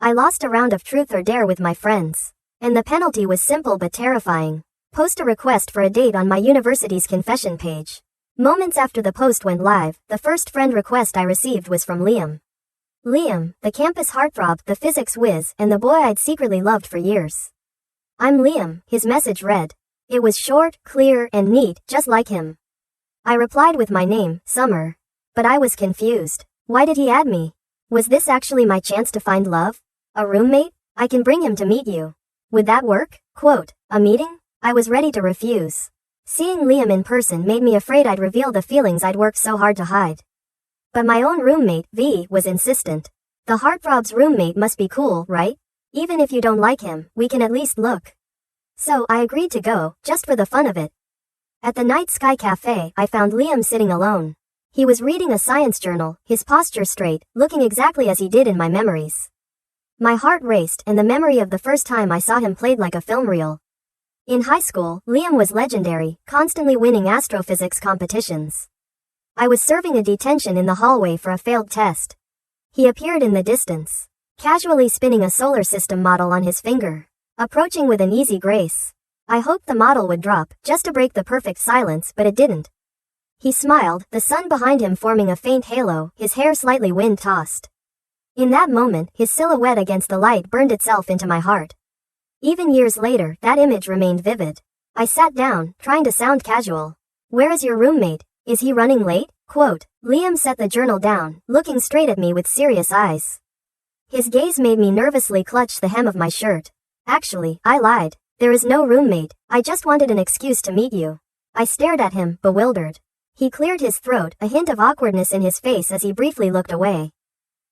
I lost a round of truth or dare with my friends. And the penalty was simple but terrifying. Post a request for a date on my university's confession page. Moments after the post went live, the first friend request I received was from Liam. Liam, the campus heartthrob, the physics whiz, and the boy I'd secretly loved for years. I'm Liam, his message read. It was short, clear, and neat, just like him. I replied with my name, Summer. But I was confused. Why did he add me? Was this actually my chance to find love? A roommate? I can bring him to meet you. Would that work? Quote, a meeting? I was ready to refuse. Seeing Liam in person made me afraid I'd reveal the feelings I'd worked so hard to hide. But my own roommate, V, was insistent. The heartthrob's roommate must be cool, right? Even if you don't like him, we can at least look. So, I agreed to go, just for the fun of it. At the Night Sky Cafe, I found Liam sitting alone. He was reading a science journal, his posture straight, looking exactly as he did in my memories. My heart raced, and the memory of the first time I saw him played like a film reel. In high school, Liam was legendary, constantly winning astrophysics competitions. I was serving a detention in the hallway for a failed test. He appeared in the distance, casually spinning a solar system model on his finger, approaching with an easy grace. I hoped the model would drop, just to break the perfect silence, but it didn't. He smiled, the sun behind him forming a faint halo, his hair slightly wind-tossed. In that moment, his silhouette against the light burned itself into my heart. Even years later, that image remained vivid. I sat down, trying to sound casual. Where is your roommate? Is he running late? Quote, Liam set the journal down, looking straight at me with serious eyes. His gaze made me nervously clutch the hem of my shirt. Actually, I lied. There is no roommate, I just wanted an excuse to meet you. I stared at him, bewildered. He cleared his throat, a hint of awkwardness in his face as he briefly looked away.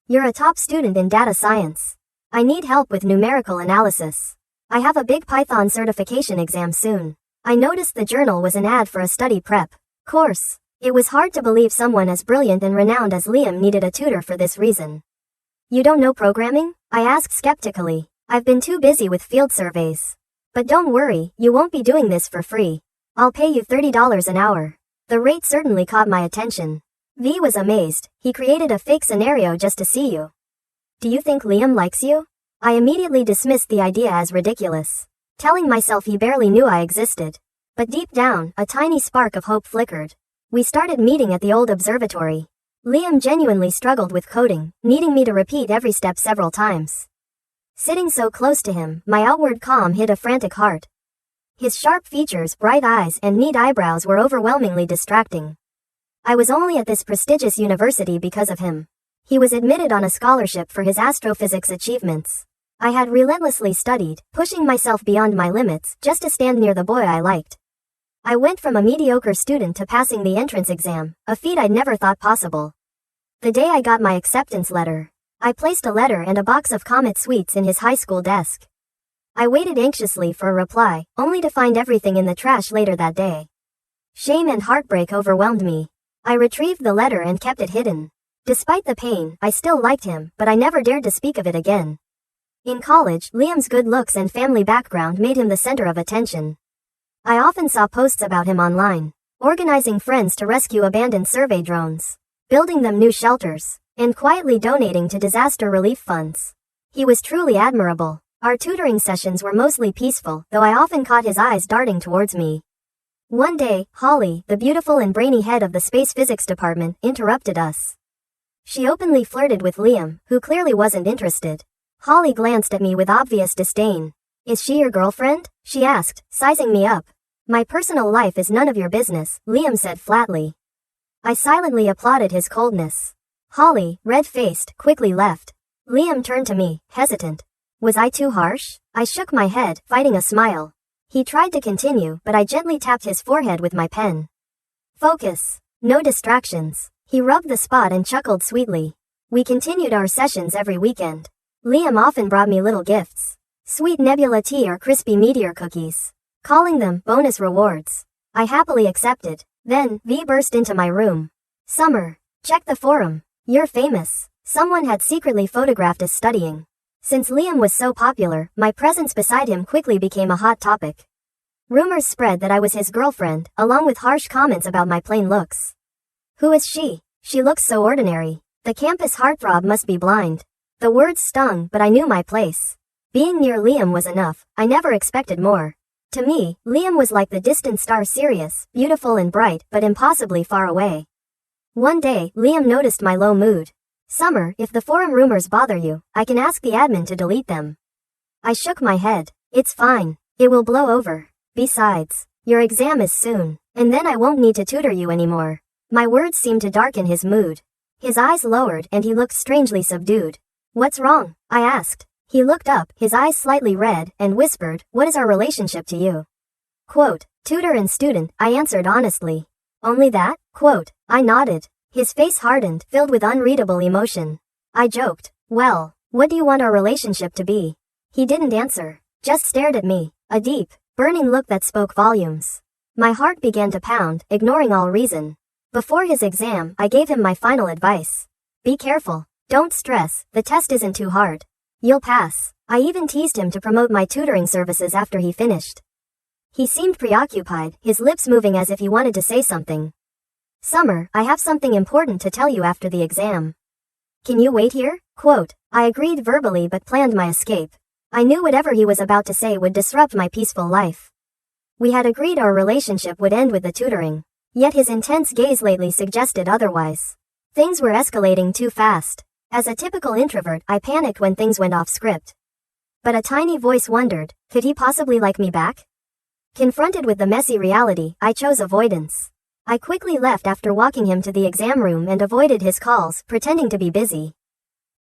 You're a top student in data science. I need help with numerical analysis. I have a big Python certification exam soon. I noticed the journal was an ad for a study prep course. It was hard to believe someone as brilliant and renowned as Liam needed a tutor for this reason. You don't know programming? I asked skeptically. I've been too busy with field surveys. But don't worry, you won't be doing this for free. I'll pay you $30 an hour. The rate certainly caught my attention. V was amazed. He created a fake scenario just to see you. Do you think Liam likes you? I immediately dismissed the idea as ridiculous, telling myself he barely knew I existed. But deep down, a tiny spark of hope flickered. We started meeting at the old observatory. Liam genuinely struggled with coding, needing me to repeat every step several times. Sitting so close to him, my outward calm hid a frantic heart. His sharp features, bright eyes, and neat eyebrows were overwhelmingly distracting. I was only at this prestigious university because of him. He was admitted on a scholarship for his astrophysics achievements. I had relentlessly studied, pushing myself beyond my limits, just to stand near the boy I liked. I went from a mediocre student to passing the entrance exam, a feat I'd never thought possible. The day I got my acceptance letter, I placed a letter and a box of Comet sweets in his high school desk. I waited anxiously for a reply, only to find everything in the trash later that day. Shame and heartbreak overwhelmed me. I retrieved the letter and kept it hidden. Despite the pain, I still liked him, but I never dared to speak of it again. In college, Liam's good looks and family background made him the center of attention. I often saw posts about him online, organizing friends to rescue abandoned survey drones, building them new shelters, and quietly donating to disaster relief funds. He was truly admirable. Our tutoring sessions were mostly peaceful, though I often caught his eyes darting towards me. One day, Holly, the beautiful and brainy head of the space physics department, interrupted us. She openly flirted with Liam, who clearly wasn't interested. Holly glanced at me with obvious disdain. Is she your girlfriend? She asked, sizing me up. My personal life is none of your business, Liam said flatly. I silently applauded his coldness. Holly, red-faced, quickly left. Liam turned to me, hesitant. Was I too harsh? I shook my head, fighting a smile. He tried to continue, but I gently tapped his forehead with my pen. Focus. No distractions. He rubbed the spot and chuckled sweetly. We continued our sessions every weekend. Liam often brought me little gifts. Sweet Nebula tea or crispy meteor cookies. Calling them bonus rewards. I happily accepted. Then, V burst into my room. Summer. Check the forum. You're famous. Someone had secretly photographed us studying. Since Liam was so popular, my presence beside him quickly became a hot topic. Rumors spread that I was his girlfriend, along with harsh comments about my plain looks. Who is she? She looks so ordinary. The campus heartthrob must be blind. The words stung, but I knew my place. Being near Liam was enough, I never expected more. To me, Liam was like the distant star Sirius, beautiful and bright, but impossibly far away. One day, Liam noticed my low mood. Summer, if the forum rumors bother you, I can ask the admin to delete them. I shook my head. It's fine. It will blow over. Besides, your exam is soon, and then I won't need to tutor you anymore. My words seemed to darken his mood. His eyes lowered and he looked strangely subdued. What's wrong? I asked. He looked up, his eyes slightly red, and whispered, what is our relationship to you? Quote, tutor and student, I answered honestly. Only that? Quote, I nodded. His face hardened, filled with unreadable emotion. I joked, well, what do you want our relationship to be? He didn't answer, just stared at me, a deep, burning look that spoke volumes. My heart began to pound, ignoring all reason. Before his exam, I gave him my final advice. Be careful. Don't stress, the test isn't too hard. You'll pass. I even teased him to promote my tutoring services after he finished. He seemed preoccupied, his lips moving as if he wanted to say something. Summer, I have something important to tell you after the exam. Can you wait here? Quote, I agreed verbally but planned my escape. I knew whatever he was about to say would disrupt my peaceful life. We had agreed our relationship would end with the tutoring. Yet his intense gaze lately suggested otherwise. Things were escalating too fast. As a typical introvert, I panicked when things went off script. But a tiny voice wondered, could he possibly like me back? Confronted with the messy reality, I chose avoidance. I quickly left after walking him to the exam room and avoided his calls, pretending to be busy.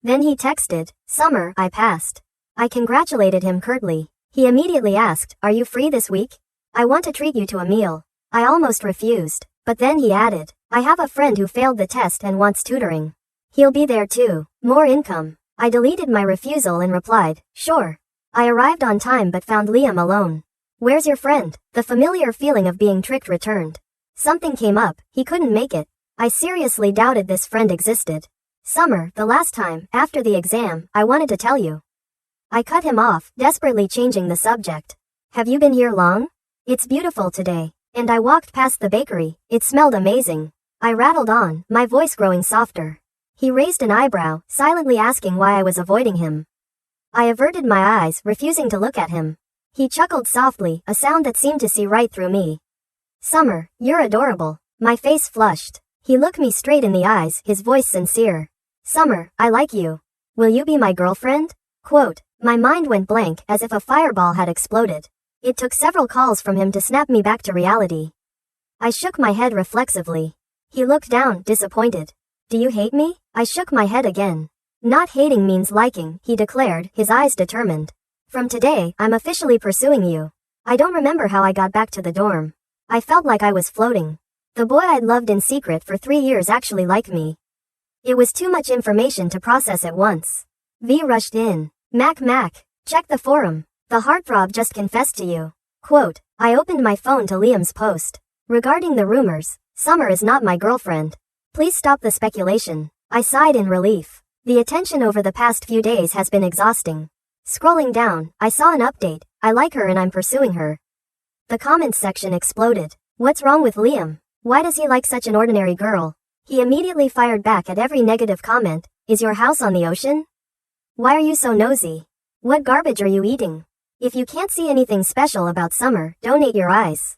Then he texted, Summer, I passed. I congratulated him curtly. He immediately asked, are you free this week? I want to treat you to a meal. I almost refused, but then he added, I have a friend who failed the test and wants tutoring. He'll be there too. More income. I deleted my refusal and replied, sure. I arrived on time but found Liam alone. Where's your friend? The familiar feeling of being tricked returned. Something came up, he couldn't make it. I seriously doubted this friend existed. Summer, the last time, after the exam, I wanted to tell you. I cut him off, desperately changing the subject. Have you been here long? It's beautiful today. And I walked past the bakery, it smelled amazing. I rattled on, my voice growing softer. He raised an eyebrow, silently asking why I was avoiding him. I averted my eyes, refusing to look at him. He chuckled softly, a sound that seemed to see right through me. Summer, you're adorable. My face flushed. He looked me straight in the eyes, his voice sincere. Summer, I like you. Will you be my girlfriend? Quote, my mind went blank, as if a fireball had exploded. It took several calls from him to snap me back to reality. I shook my head reflexively. He looked down, disappointed. Do you hate me? I shook my head again. Not hating means liking, he declared, his eyes determined. From today, I'm officially pursuing you. I don't remember how I got back to the dorm. I felt like I was floating. The boy I'd loved in secret for 3 years actually liked me. It was too much information to process at once. V rushed in. Mac, check the forum. The heartthrob just confessed to you. Quote, I opened my phone to Liam's post. Regarding the rumors, Summer is not my girlfriend. Please stop the speculation. I sighed in relief. The attention over the past few days has been exhausting. Scrolling down, I saw an update. I like her and I'm pursuing her. The comments section exploded. What's wrong with Liam? Why does he like such an ordinary girl? He immediately fired back at every negative comment. Is your house on the ocean? Why are you so nosy? What garbage are you eating? If you can't see anything special about Summer, donate your eyes.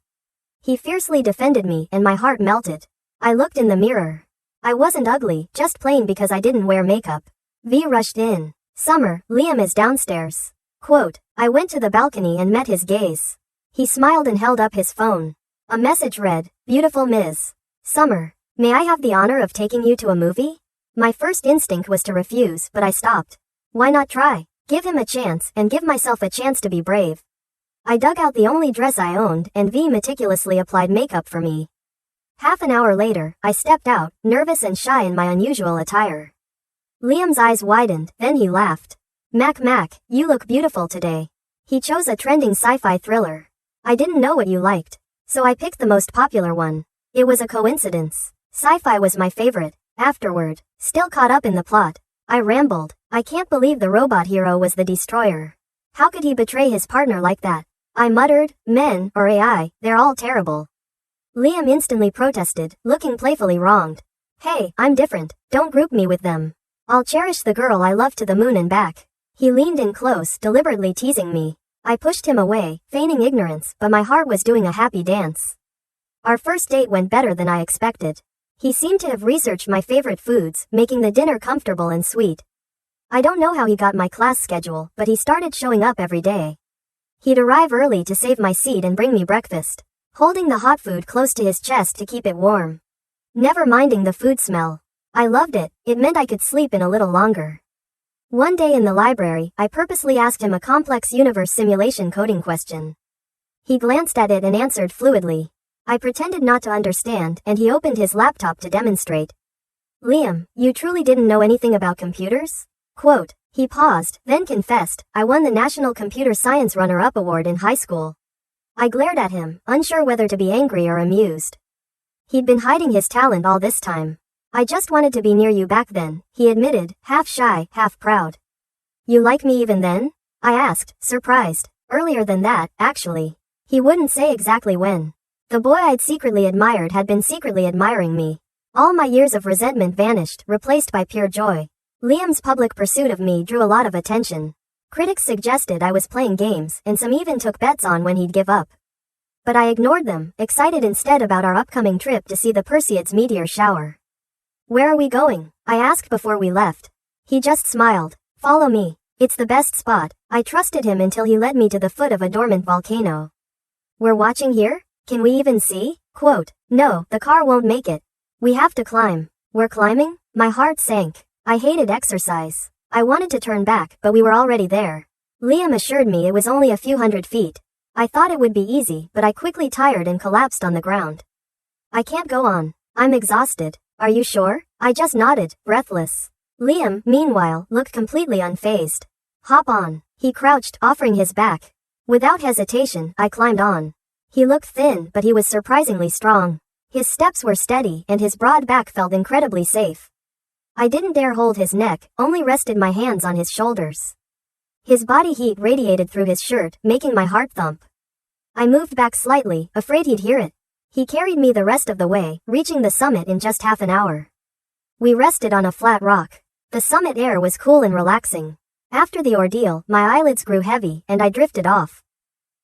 He fiercely defended me and my heart melted. I looked in the mirror. I wasn't ugly, just plain because I didn't wear makeup. V rushed in. Summer, Liam is downstairs. Quote, I went to the balcony and met his gaze. He smiled and held up his phone. A message read, Beautiful Ms. Summer, may I have the honor of taking you to a movie? My first instinct was to refuse, but I stopped. Why not try? Give him a chance and give myself a chance to be brave. I dug out the only dress I owned and V meticulously applied makeup for me. Half an hour later, I stepped out, nervous and shy in my unusual attire. Liam's eyes widened, then he laughed. Mac, you look beautiful today. He chose a trending sci-fi thriller. I didn't know what you liked, so I picked the most popular one. It was a coincidence. Sci-fi was my favorite. Afterward, still caught up in the plot, I rambled. I can't believe the robot hero was the destroyer. How could he betray his partner like that? I muttered, men, or AI, they're all terrible. Liam instantly protested, looking playfully wronged. Hey, I'm different, don't group me with them. I'll cherish the girl I love to the moon and back. He leaned in close, deliberately teasing me. I pushed him away, feigning ignorance, but my heart was doing a happy dance. Our first date went better than I expected. He seemed to have researched my favorite foods, making the dinner comfortable and sweet. I don't know how he got my class schedule, but he started showing up every day. He'd arrive early to save my seat and bring me breakfast, holding the hot food close to his chest to keep it warm. Never minding the food smell. I loved it, it meant I could sleep in a little longer. One day in the library, I purposely asked him a complex universe simulation coding question. He glanced at it and answered fluidly. I pretended not to understand, and he opened his laptop to demonstrate. Liam, you truly didn't know anything about computers? Quote. He paused, then confessed, I won the National Computer Science Runner-Up Award in high school. I glared at him, unsure whether to be angry or amused. He'd been hiding his talent all this time. I just wanted to be near you back then, he admitted, half shy, half proud. You like me even then? I asked, surprised. Earlier than that, actually. He wouldn't say exactly when. The boy I'd secretly admired had been secretly admiring me. All my years of resentment vanished, replaced by pure joy. Liam's public pursuit of me drew a lot of attention. Critics suggested I was playing games, and some even took bets on when he'd give up. But I ignored them, excited instead about our upcoming trip to see the Perseids meteor shower. Where are we going? I asked before we left. He just smiled. Follow me. It's the best spot. I trusted him until he led me to the foot of a dormant volcano. We're watching here? Can we even see? Quote. No, the car won't make it. We have to climb. We're climbing? My heart sank. I hated exercise. I wanted to turn back, but we were already there. Liam assured me it was only a few hundred feet. I thought it would be easy, but I quickly tired and collapsed on the ground. I can't go on. I'm exhausted. Are you sure? I just nodded, breathless. Liam, meanwhile, looked completely unfazed. Hop on. He crouched, offering his back. Without hesitation, I climbed on. He looked thin, but he was surprisingly strong. His steps were steady, and his broad back felt incredibly safe. I didn't dare hold his neck, only rested my hands on his shoulders. His body heat radiated through his shirt, making my heart thump. I moved back slightly, afraid he'd hear it. He carried me the rest of the way, reaching the summit in just half an hour. We rested on a flat rock. The summit air was cool and relaxing. After the ordeal, my eyelids grew heavy, and I drifted off.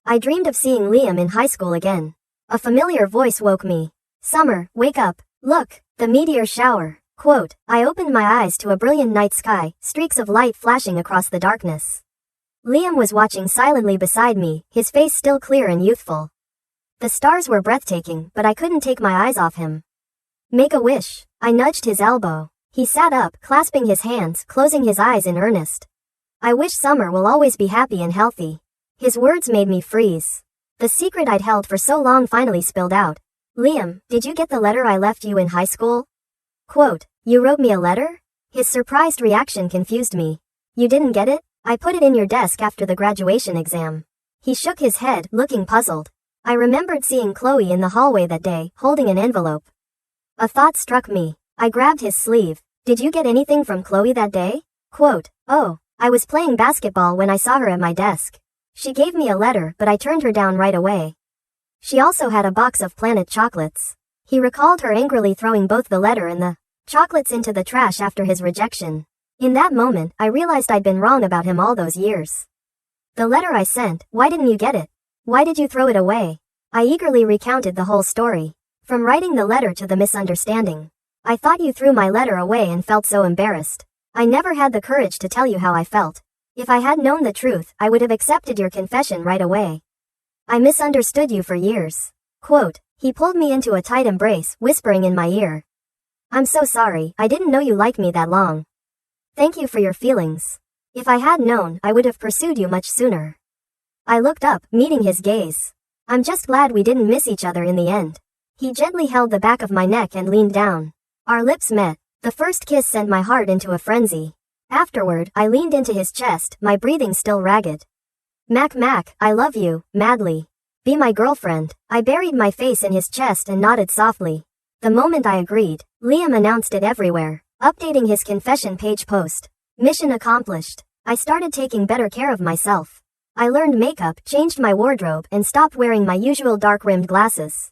I dreamed of seeing Liam in high school again. A familiar voice woke me. Summer, wake up. Look, the meteor shower. Quote. I opened my eyes to a brilliant night sky, streaks of light flashing across the darkness. Liam was watching silently beside me, his face still clear and youthful. The stars were breathtaking, but I couldn't take my eyes off him. Make a wish. I nudged his elbow. He sat up, clasping his hands, closing his eyes in earnest. I wish Summer will always be happy and healthy. His words made me freeze. The secret I'd held for so long finally spilled out. Liam, did you get the letter I left you in high school? Quote. You wrote me a letter? His surprised reaction confused me. You didn't get it? I put it in your desk after the graduation exam. He shook his head, looking puzzled. I remembered seeing Chloe in the hallway that day, holding an envelope. A thought struck me. I grabbed his sleeve. Did you get anything from Chloe that day? Quote. Oh, I was playing basketball when I saw her at my desk. She gave me a letter, but I turned her down right away. She also had a box of Planet chocolates. He recalled her angrily throwing both the letter and the chocolates into the trash after his rejection. In that moment, I realized I'd been wrong about him all those years. The letter I sent, why didn't you get it? Why did you throw it away? I eagerly recounted the whole story. From writing the letter to the misunderstanding. I thought you threw my letter away and felt so embarrassed. I never had the courage to tell you how I felt. If I had known the truth, I would have accepted your confession right away. I misunderstood you for years. Quote. He pulled me into a tight embrace, whispering in my ear. I'm so sorry, I didn't know you liked me that long. Thank you for your feelings. If I had known, I would have pursued you much sooner. I looked up, meeting his gaze. I'm just glad we didn't miss each other in the end. He gently held the back of my neck and leaned down. Our lips met. The first kiss sent my heart into a frenzy. Afterward, I leaned into his chest, my breathing still ragged. Mac, I love you, madly. Be my girlfriend. I buried my face in his chest and nodded softly. The moment I agreed, Liam announced it everywhere, updating his confession page post. Mission accomplished. I started taking better care of myself. I learned makeup, changed my wardrobe, and stopped wearing my usual dark-rimmed glasses.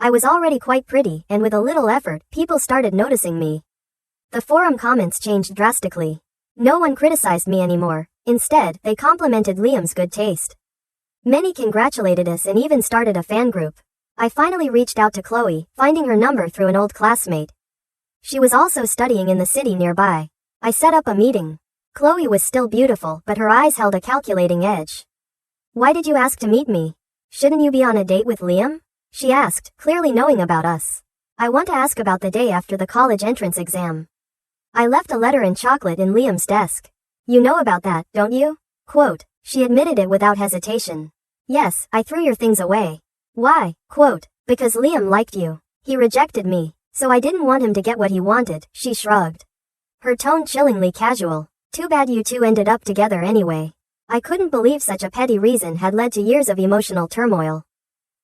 I was already quite pretty, and with a little effort, people started noticing me. The forum comments changed drastically. No one criticized me anymore. Instead, they complimented Liam's good taste. Many congratulated us and even started a fan group. I finally reached out to Chloe, finding her number through an old classmate. She was also studying in the city nearby. I set up a meeting. Chloe was still beautiful, but her eyes held a calculating edge. "Why did you ask to meet me? Shouldn't you be on a date with Liam?" she asked, clearly knowing about us. "I want to ask about the day after the college entrance exam. I left a letter and chocolate in Liam's desk. You know about that, don't you?" Quote. She admitted it without hesitation. "Yes, I threw your things away." "Why?" Quote. "Because Liam liked you. He rejected me, so I didn't want him to get what he wanted," she shrugged. Her tone chillingly casual. "Too bad you two ended up together anyway." I couldn't believe such a petty reason had led to years of emotional turmoil.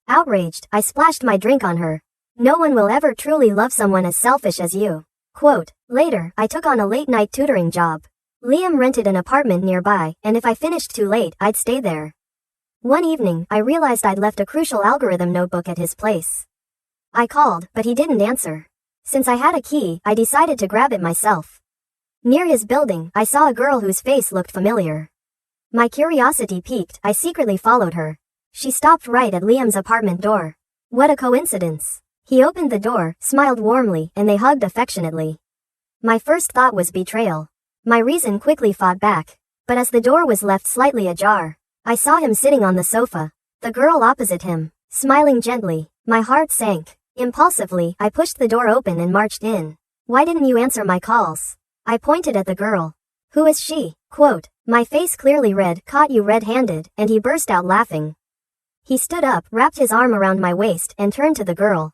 Outraged, I splashed my drink on her. "No one will ever truly love someone as selfish as you." Quote. Later, I took on a late-night tutoring job. Liam rented an apartment nearby, and if I finished too late, I'd stay there. One evening, I realized I'd left a crucial algorithm notebook at his place. I called, but he didn't answer. Since I had a key, I decided to grab it myself. Near his building, I saw a girl whose face looked familiar. My curiosity piqued, I secretly followed her. She stopped right at Liam's apartment door. What a coincidence. He opened the door, smiled warmly, and they hugged affectionately. My first thought was betrayal. My reason quickly fought back. But as the door was left slightly ajar, I saw him sitting on the sofa. The girl opposite him, smiling gently. My heart sank. Impulsively, I pushed the door open and marched in. "Why didn't you answer my calls?" I pointed at the girl. "Who is she?" Quote. My face clearly read, "Caught you red-handed," and he burst out laughing. He stood up, wrapped his arm around my waist, and turned to the girl.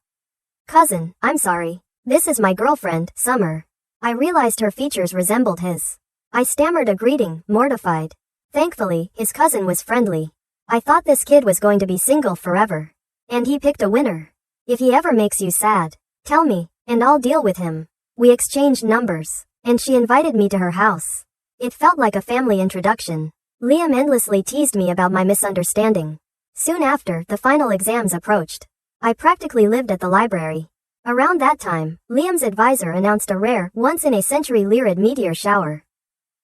"Cousin, I'm sorry. This is my girlfriend, Summer." I realized her features resembled his. I stammered a greeting, mortified. Thankfully, his cousin was friendly. I thought this kid was going to be single forever. And he picked a winner. "If he ever makes you sad, tell me, and I'll deal with him." We exchanged numbers, and she invited me to her house. It felt like a family introduction. Liam endlessly teased me about my misunderstanding. Soon after, the final exams approached. I practically lived at the library. Around that time, Liam's advisor announced a rare, once-in-a-century Lyrid meteor shower.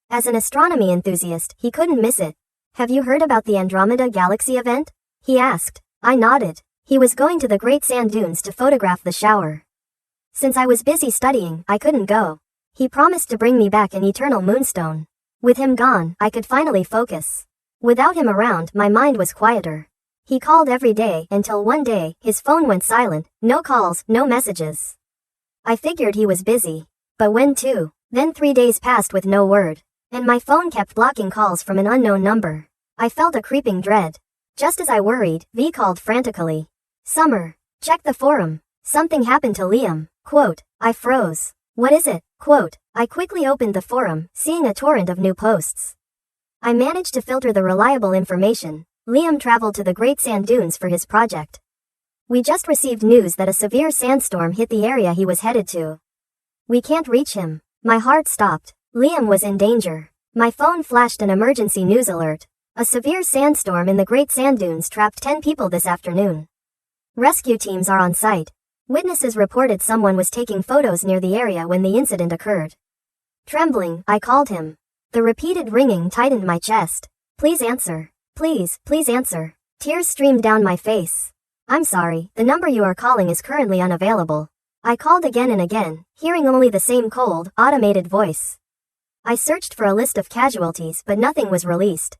As an astronomy enthusiast, he couldn't miss it. "Have you heard about the Andromeda Galaxy event?" he asked. I nodded. He was going to the Great Sand Dunes to photograph the shower. Since I was busy studying, I couldn't go. He promised to bring me back an eternal moonstone. With him gone, I could finally focus. Without him around, my mind was quieter. He called every day until one day, his phone went silent, no calls, no messages. I figured he was busy. But when 2, then 3 days passed with no word. And my phone kept blocking calls from an unknown number. I felt a creeping dread. Just as I worried, V called frantically. "Summer, check the forum. Something happened to Liam." Quote. I froze. "What is it?" Quote. I quickly opened the forum, seeing a torrent of new posts. I managed to filter the reliable information. Liam traveled to the Great Sand Dunes for his project. We just received news that a severe sandstorm hit the area he was headed to. We can't reach him. My heart stopped. Liam was in danger. My phone flashed an emergency news alert. A severe sandstorm in the Great Sand Dunes trapped 10 people this afternoon. Rescue teams are on site. Witnesses reported someone was taking photos near the area when the incident occurred. Trembling, I called him. The repeated ringing tightened my chest. "Please answer. Please, please answer." Tears streamed down my face. "I'm sorry, the number you are calling is currently unavailable." I called again and again, hearing only the same cold, automated voice. I searched for a list of casualties, but nothing was released.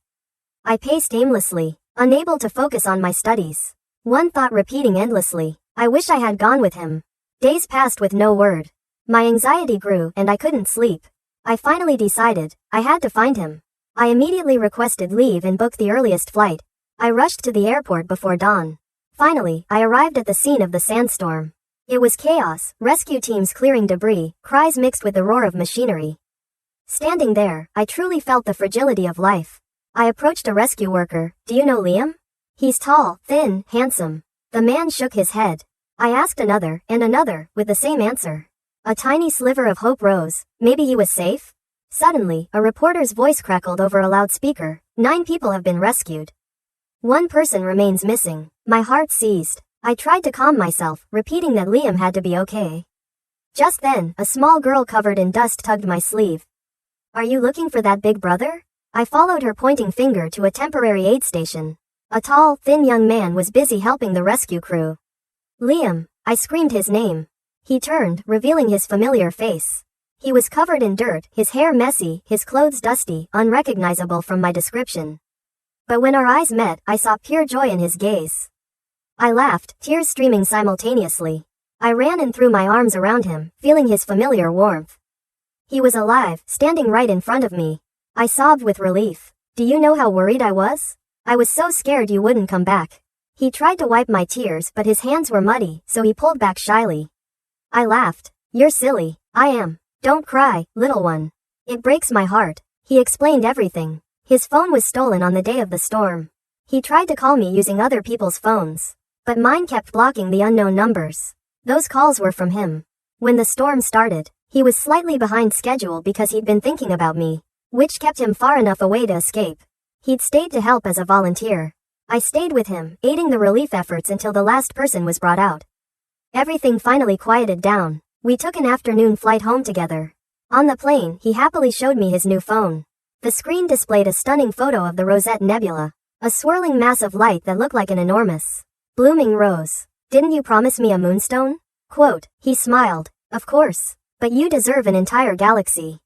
I paced aimlessly, unable to focus on my studies. One thought repeating endlessly. I wish I had gone with him. Days passed with no word. My anxiety grew and I couldn't sleep. I finally decided, I had to find him. I immediately requested leave and booked the earliest flight. I rushed to the airport before dawn. Finally, I arrived at the scene of the sandstorm. It was chaos, rescue teams clearing debris, cries mixed with the roar of machinery. Standing there, I truly felt the fragility of life. I approached a rescue worker. "Do you know Liam?" "He's tall, thin, handsome." The man shook his head. I asked another, and another, with the same answer. A tiny sliver of hope rose. Maybe he was safe? Suddenly, a reporter's voice crackled over a loudspeaker. 9 people have been rescued. 1 person remains missing. My heart seized. I tried to calm myself, repeating that Liam had to be okay. Just then, a small girl covered in dust tugged my sleeve. Are you looking for that big brother? I followed her pointing finger to a temporary aid station. A tall, thin young man was busy helping the rescue crew. Liam, I screamed his name. He turned, revealing his familiar face. He was covered in dirt, his hair messy, his clothes dusty, unrecognizable from my description. But when our eyes met, I saw pure joy in his gaze. I laughed, tears streaming simultaneously. I ran and threw my arms around him, feeling his familiar warmth. He was alive, standing right in front of me. I sobbed with relief. Do you know how worried I was? I was so scared you wouldn't come back. He tried to wipe my tears, but his hands were muddy, so he pulled back shyly. I laughed. You're silly. I am. Don't cry, little one. It breaks my heart. He explained everything. His phone was stolen on the day of the storm. He tried to call me using other people's phones, but mine kept blocking the unknown numbers. Those calls were from him. When the storm started, he was slightly behind schedule because he'd been thinking about me, which kept him far enough away to escape. He'd stayed to help as a volunteer. I stayed with him, aiding the relief efforts until the last person was brought out. Everything finally quieted down. We took an afternoon flight home together. On the plane, he happily showed me his new phone. The screen displayed a stunning photo of the Rosette Nebula, a swirling mass of light that looked like an enormous, blooming rose. Didn't you promise me a moonstone? Quote, he smiled. Of course. But you deserve an entire galaxy.